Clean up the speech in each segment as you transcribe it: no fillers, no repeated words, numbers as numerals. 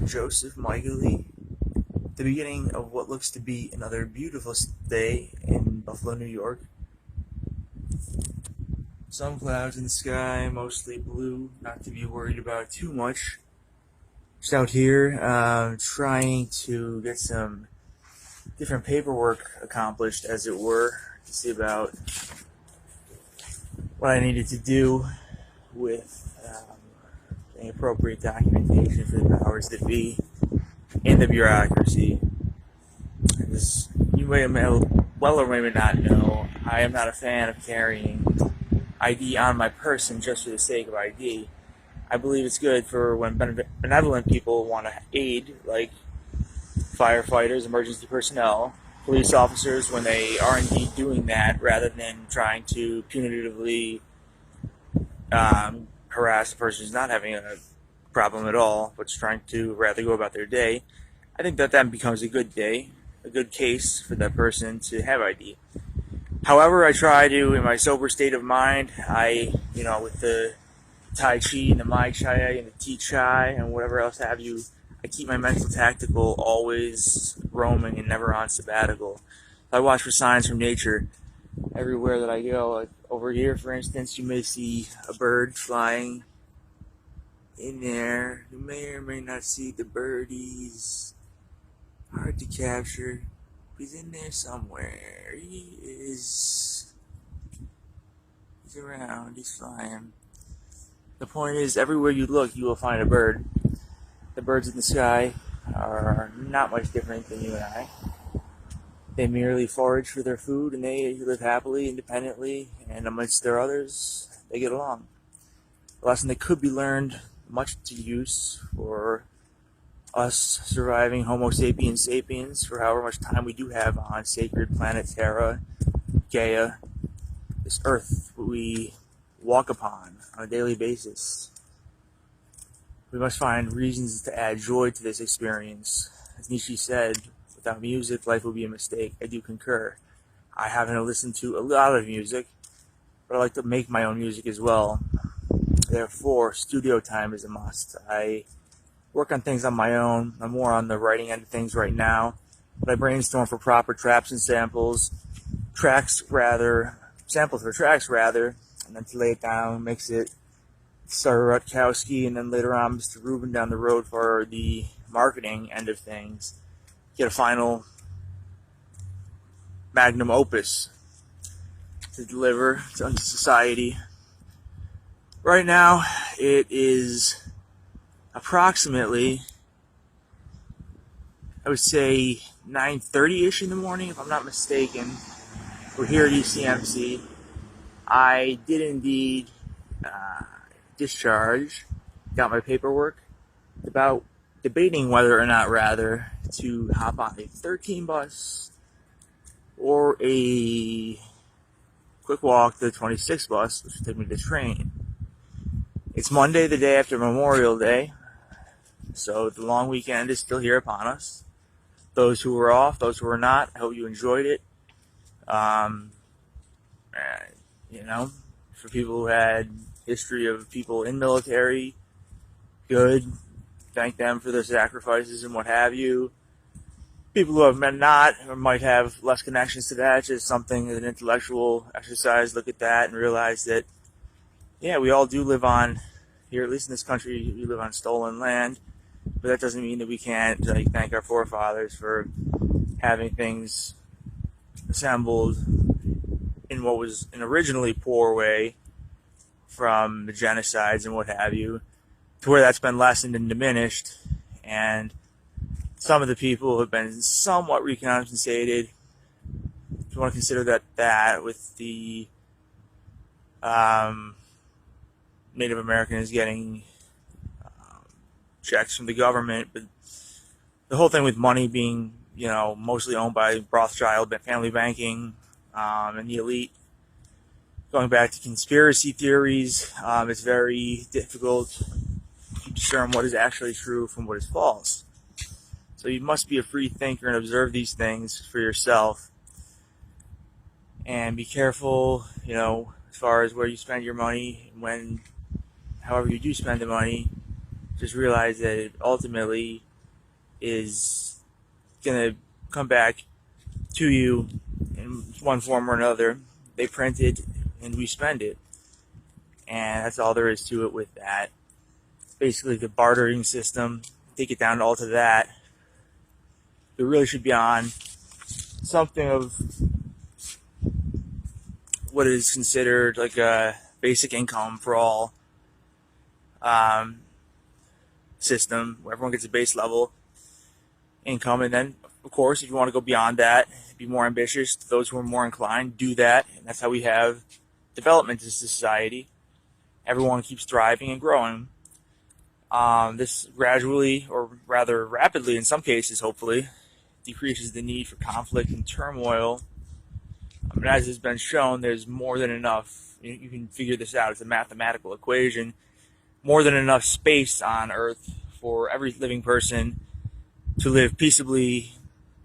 Joseph Mikoley, the beginning of what looks to be another beautiful day in Buffalo, New York. Some clouds in the sky, mostly blue, not to be worried about too much. Just out here trying to get some different paperwork accomplished, as it were, to see about what I needed to do with the appropriate documentation for the powers that be in the bureaucracy. As you may well or may not know, I am not a fan of carrying ID on my person just for the sake of ID. I believe it's good for when benevolent people want to aid, like firefighters, emergency personnel, police officers, when they are indeed doing that, rather than trying to punitively harass a person who's not having a problem at all, but's trying to rather go about their day. I think that becomes a good day, a good case for that person to have ID. However, I try to, in my sober state of mind, with the Tai Chi and the Mai Chai and the Ti Chai and whatever else have you, I keep my mental tactical always roaming and never on sabbatical. I watch for signs from nature everywhere that I go. Like over here, for instance, you may see a bird flying in there. You may or may not see the birdies. Hard to capture. He's in there somewhere. He is. He's around. He's flying. The point is, everywhere you look, you will find a bird. The birds in the sky are not much different than you and I. They merely forage for their food, and they live happily, independently, and amongst their others, they get along. A lesson that could be learned, much to use for us surviving Homo sapiens sapiens for however much time we do have on sacred planet Terra, Gaia, this earth we walk upon on a daily basis. We must find reasons to add joy to this experience. As Nietzsche said, without music, life will be a mistake. I do concur. I haven't listened to a lot of music, but I like to make my own music as well. Therefore, studio time is a must. I work on things on my own. I'm more on the writing end of things right now, but I brainstorm for proper traps and samples for tracks rather, and then to lay it down, mix it, start Rutkowski, and then later on Mr. Rubin down the road for the marketing end of things. Get a final magnum opus to deliver to society. Right now, it is approximately, I would say, 9:30ish in the morning, if I'm not mistaken. We're here at ECMC. I did indeed discharge, got my paperwork, about debating whether or not to hop on a 13 bus or a quick walk to the 26 bus, which would take me to the train. It's Monday, the day after Memorial Day, so the long weekend is still here upon us. Those who were off, those who were not, I hope you enjoyed it. For people who had history of people in military, good. Thank them for their sacrifices and what have you. People who have not, or might have less connections to that, just something, an intellectual exercise, look at that and realize that, yeah, we all do live on, here at least in this country, we live on stolen land, but that doesn't mean that we can't thank our forefathers for having things assembled in what was an originally poor way from the genocides and what have you, to where that's been lessened and diminished, and some of the people have been somewhat recompensated. If you want to consider that with the Native Americans getting checks from the government, but the whole thing with money being, mostly owned by Rothschild family banking and the elite. Going back to conspiracy theories, it's very difficult to discern what is actually true from what is false. So you must be a free thinker and observe these things for yourself. And be careful, as far as where you spend your money, however you do spend the money, just realize that ultimately is going to come back to you in one form or another. They print it and we spend it. And that's all there is to it with that. Basically, the bartering system, take it down all to that. It really should be on something of what is considered like a basic income for all system, where everyone gets a base level income. And then, of course, if you want to go beyond that, be more ambitious, those who are more inclined, do that. And that's how we have development as a society. Everyone keeps thriving and growing. This gradually, or rather rapidly in some cases, hopefully, decreases the need for conflict and turmoil. But as has been shown, there's more than enough. You can figure this out. It's a mathematical equation. More than enough space on Earth for every living person to live peaceably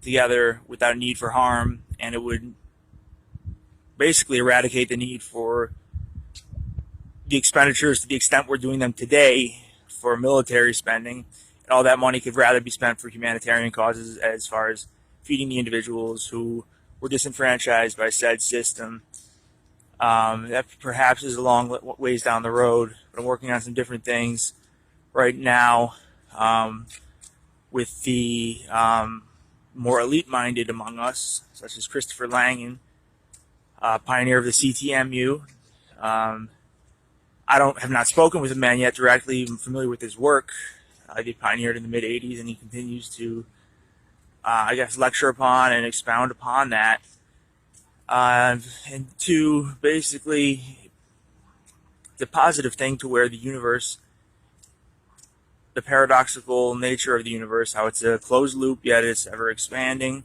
together without a need for harm, and it would basically eradicate the need for the expenditures to the extent we're doing them today for military spending, and all that money could rather be spent for humanitarian causes as far as feeding the individuals who were disenfranchised by said system. That perhaps is a long ways down the road, but I'm working on some different things right now with the more elite-minded among us, such as Christopher Langan, pioneer of the CTMU. I have not spoken with the man yet directly. I'm familiar with his work. He pioneered in the mid-'80s, and he continues to, lecture upon and expound upon that. And to basically the positive thing to where the universe, the paradoxical nature of the universe, how it's a closed loop yet it's ever expanding,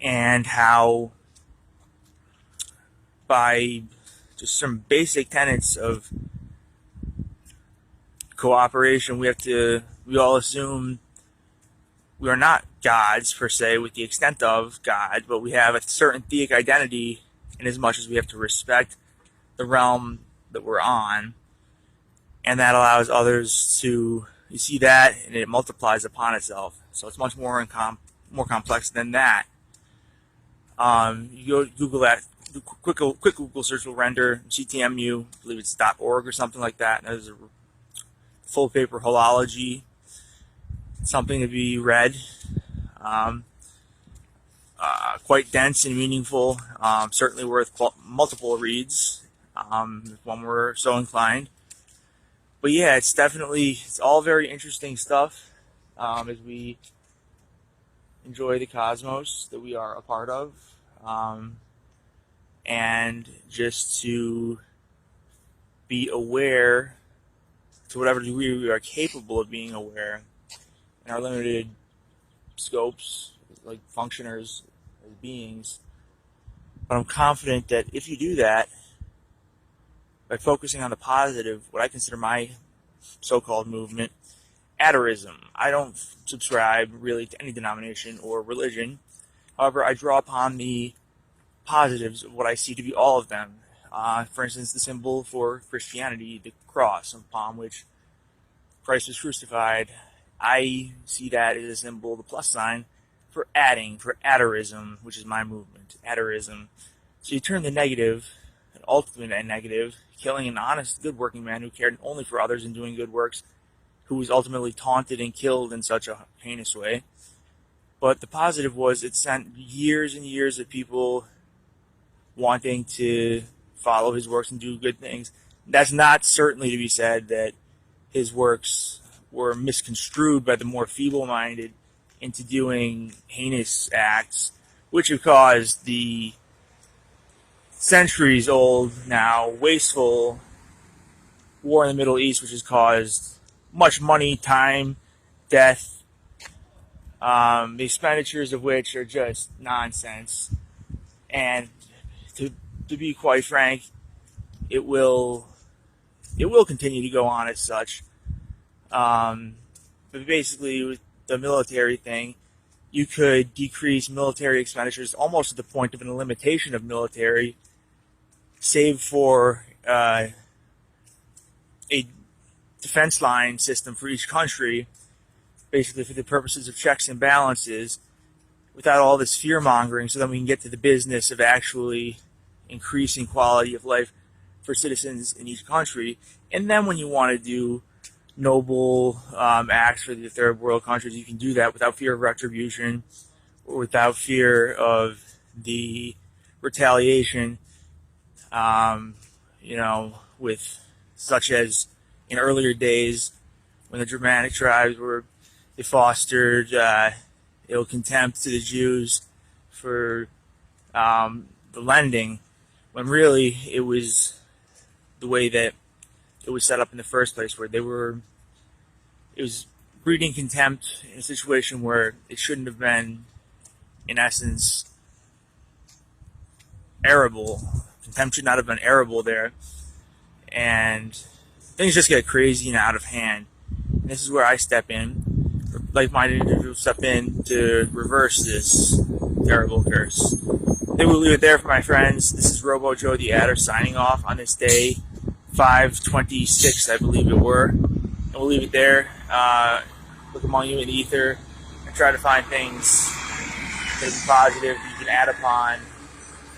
and how by just some basic tenets of cooperation, we all assume we are not gods per se with the extent of God, but we have a certain theistic identity in as much as we have to respect the realm that we're on, and that allows others to see that, and it multiplies upon itself. So it's much more more complex than that. You go Google that. Quick Google search will render CTMU, I believe it's .org or something like that. And there's a full paper holology, something to be read. Quite dense and meaningful. Certainly worth multiple reads if one were so inclined. But yeah, it's all very interesting stuff as we enjoy the cosmos that we are a part of. And just to be aware to whatever degree we are capable of being aware in our limited scopes, like functioners as beings. But I'm confident that if you do that, by focusing on the positive, what I consider my so-called movement, aterism. I don't subscribe really to any denomination or religion. However, I draw upon the positives of what I see to be all of them. For instance, the symbol for Christianity, the cross upon which Christ was crucified. I see that as a symbol, the plus sign, for aterism, which is my movement, aterism. So you turn the negative, an ultimate and negative, killing an honest, good working man who cared only for others and doing good works, who was ultimately taunted and killed in such a heinous way. But the positive was it sent years and years of people wanting to follow his works and do good things. That's not certainly to be said that his works were misconstrued by the more feeble-minded into doing heinous acts, which have caused the centuries-old, now wasteful war in the Middle East, which has caused much money, time, death, the expenditures of which are just nonsense. And to be quite frank, it will continue to go on as such. But basically, with the military thing, you could decrease military expenditures almost to the point of an limitation of military, save for a defense line system for each country, basically for the purposes of checks and balances, without all this fear mongering, so then we can get to the business of actually increasing quality of life for citizens in each country. And then when you want to do noble acts for the third world countries, you can do that without fear of retribution or without fear of the retaliation, with such as in earlier days when the Germanic tribes they fostered ill contempt to the Jews for the lending, when really it was the way that it was set up in the first place, where it was breeding contempt in a situation where it shouldn't have been, in essence, arable. Contempt should not have been arable there, and things just get crazy and out of hand. And this is where I step in, like-minded individuals step in to reverse this terrible curse. I think we'll leave it there for my friends. This is Robo Joe the Adder signing off on this day, 5/26, I believe it were. And we'll leave it there. Look among you in the ether and try to find things that are positive that you can add upon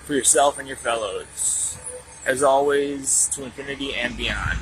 for yourself and your fellows. As always, to infinity and beyond.